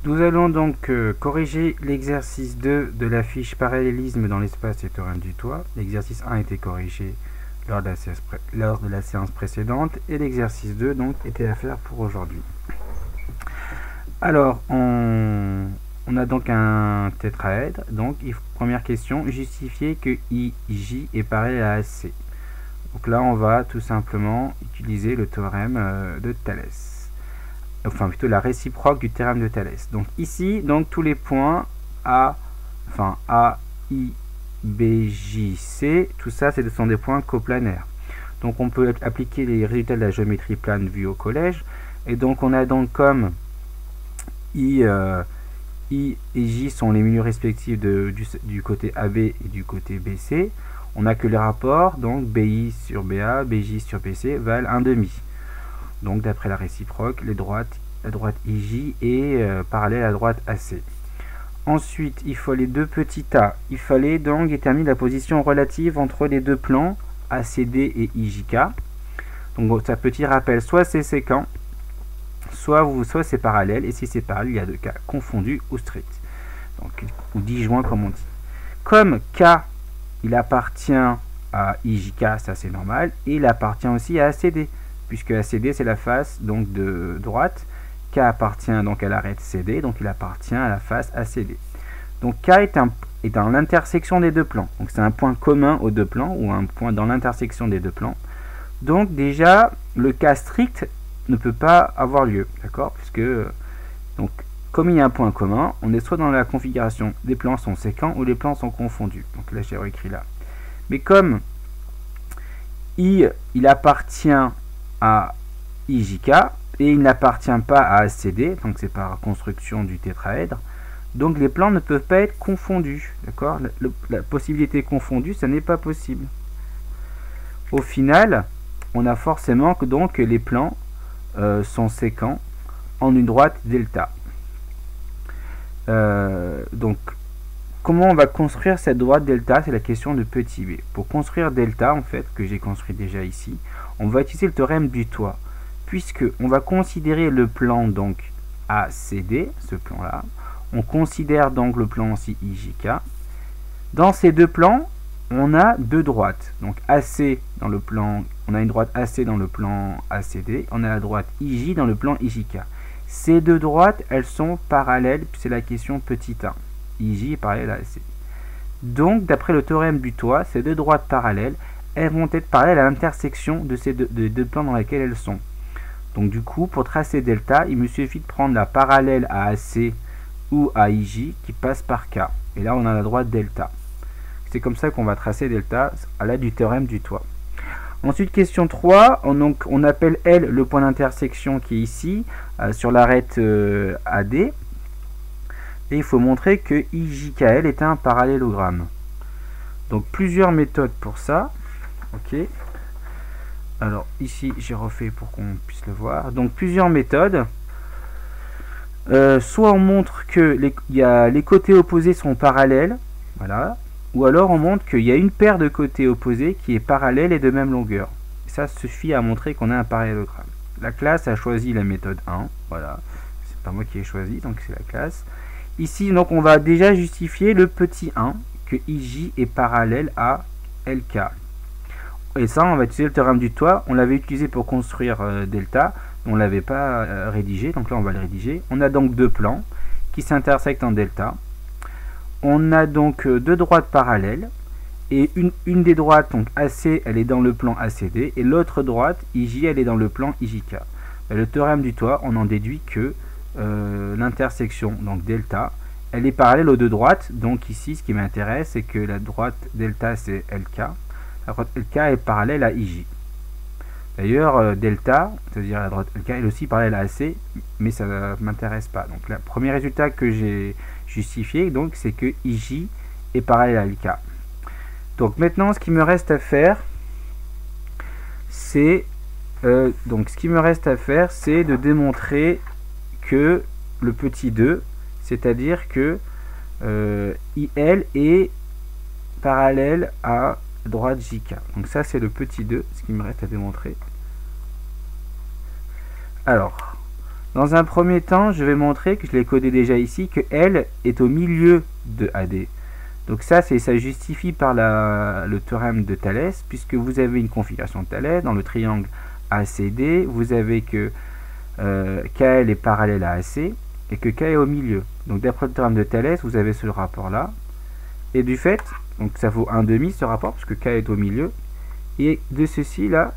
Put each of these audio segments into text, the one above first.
Nous allons donc corriger l'exercice 2 de la fiche parallélisme dans l'espace et théorème du toit. L'exercice 1 a été corrigé lors de la séance précédente et l'exercice 2 donc était à faire pour aujourd'hui. Alors, on a donc un tétraèdre. Donc, première question, justifier que IJ est parallèle à AC. Donc là, on va tout simplement utiliser le théorème de Thalès. Enfin plutôt la réciproque du théorème de Thalès. Donc ici, donc tous les points A, I, B, J, C, tout ça, ce sont des points coplanaires. Donc on peut appliquer les résultats de la géométrie plane vue au collège. Et donc on a donc comme I et J sont les milieux respectifs du côté AB et du côté BC. On a que les rapports, donc BI sur BA, BJ sur BC valent 1,5. Donc d'après la réciproque, la droite IJ est parallèle à la droite AC. Ensuite, il faut les deux petits a. Il fallait donc déterminer la position relative entre les deux plans ACD et IJK. Donc ça petit rappel, soit c'est séquent, soit c'est parallèle, et si c'est parallèle, il y a deux cas, confondus ou stricts. Donc, ou disjoints comme on dit. Comme K, il appartient à IJK, ça c'est normal, et il appartient aussi à ACD. Puisque ACD c'est la face donc de droite, K appartient donc à l'arête CD, donc il appartient à la face ACD. Donc K est dans l'intersection des deux plans, donc c'est un point commun aux deux plans, ou un point dans l'intersection des deux plans. Donc déjà, le cas strict ne peut pas avoir lieu, d'accord, puisque donc comme il y a un point commun, on est soit dans la configuration des plans sont séquents ou les plans sont confondus. Donc là j'ai réécrit là. Mais comme il appartient à IJK et il n'appartient pas à ACD, donc c'est par construction du tétraèdre, donc les plans ne peuvent pas être confondus, d'accord. La possibilité confondue, ça n'est pas possible. Au final, on a forcément que donc les plans sont séquents en une droite delta. Donc comment on va construire cette droite delta, c'est la question de petit b. Pour construire delta, en fait, que j'ai construit déjà ici, on va utiliser le théorème du toit, puisque on va considérer le plan donc ACD, ce plan là, on considère donc le plan aussi IJK. Dans ces deux plans, on a deux droites, donc AC dans le plan, on a une droite AC dans le plan ACD, on a la droite IJ dans le plan IJK. Ces deux droites, elles sont parallèles, c'est la question petit a. IJ est parallèle à AC. Donc, d'après le théorème du toit, ces deux droites parallèles, elles vont être parallèles à l'intersection de ces deux plans dans lesquels elles sont. Donc du coup, pour tracer delta, il me suffit de prendre la parallèle à AC ou à IJ qui passe par K. Et là, on a la droite delta. C'est comme ça qu'on va tracer delta à l'aide du théorème du toit. Ensuite, question 3, on appelle L le point d'intersection qui est ici, sur l'arête AD. Et il faut montrer que IJKL est un parallélogramme. Donc plusieurs méthodes pour ça. Ok. Alors ici j'ai refait pour qu'on puisse le voir. Donc plusieurs méthodes. Soit on montre que les côtés opposés sont parallèles, voilà. Ou alors on montre qu'il y a une paire de côtés opposés qui est parallèle et de même longueur. Ça suffit à montrer qu'on a un parallélogramme. La classe a choisi la méthode 1, voilà. C'est pas moi qui ai choisi, donc c'est la classe. Ici donc on va déjà justifier le petit 1, que IJ est parallèle à LK. Et ça, on va utiliser le théorème du toit. On l'avait utilisé pour construire delta. On ne l'avait pas rédigé, donc là on va le rédiger. On a donc deux plans qui s'intersectent en delta. On a donc deux droites parallèles. Et une des droites, donc AC, elle est dans le plan ACD. Et l'autre droite, IJ, elle est dans le plan IJK. Le théorème du toit, on en déduit que l'intersection, donc delta, elle est parallèle aux deux droites. Donc ici, ce qui m'intéresse, c'est que la droite delta, c'est LK. La droite LK est parallèle à IJ. D'ailleurs, delta, c'est-à-dire la droite LK, est aussi parallèle à AC, mais ça ne m'intéresse pas. Donc le premier résultat que j'ai justifié, donc, c'est que IJ est parallèle à LK. Donc maintenant, ce qui me reste à faire, c'est de démontrer que le petit 2, c'est-à-dire que IL est parallèle à droite JK. Donc ça c'est le petit 2, ce qui me reste à démontrer. Alors, Dans un premier temps, je vais montrer, que je l'ai codé déjà ici, que L est au milieu de AD. Donc ça justifie par le théorème de Thalès, puisque vous avez une configuration de Thalès. Dans le triangle ACD, vous avez que KL est parallèle à AC, et que K est au milieu. Donc d'après le théorème de Thalès, vous avez ce rapport-là. Et du fait, donc ça vaut 1/2 ce rapport, parce que K est au milieu. Et de ceci là,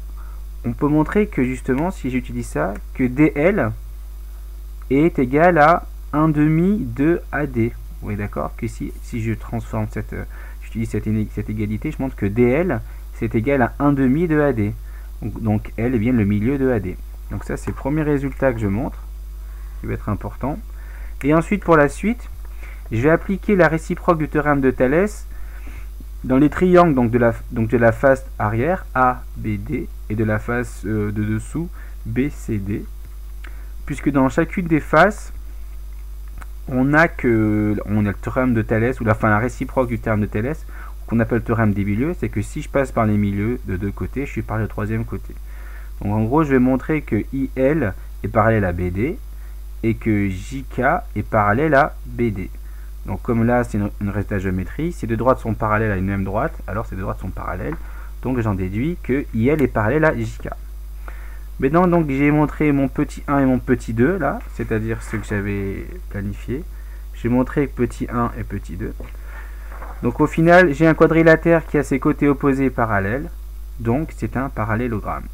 on peut montrer que justement, si j'utilise ça, que DL est égal à 1/2 de AD. Vous voyez d'accord que si je transforme j'utilise cette égalité, je montre que DL c'est égal à 1/2 de AD. Donc L est bien le milieu de AD. Donc ça c'est le premier résultat que je montre, qui va être important. Et ensuite pour la suite, je vais appliquer la réciproque du théorème de Thalès dans les triangles de la face arrière ABD et de la face de dessous BCD, puisque dans chacune des faces on a le théorème de Thalès, ou la réciproque du théorème de Thalès, qu'on appelle le théorème des milieux. C'est que si je passe par les milieux de deux côtés, je suis par le troisième côté. Donc en gros, je vais montrer que IL est parallèle à BD et que JK est parallèle à BD. Donc comme là c'est une résultat de géométrie, si deux droites sont parallèles à une même droite, alors ces deux droites sont parallèles. Donc j'en déduis que IL est parallèle à JK. Maintenant, donc j'ai montré mon petit 1 et mon petit 2 là, c'est-à-dire ce que j'avais planifié. J'ai montré petit 1 et petit 2. Donc au final, j'ai un quadrilatère qui a ses côtés opposés parallèles, donc c'est un parallélogramme.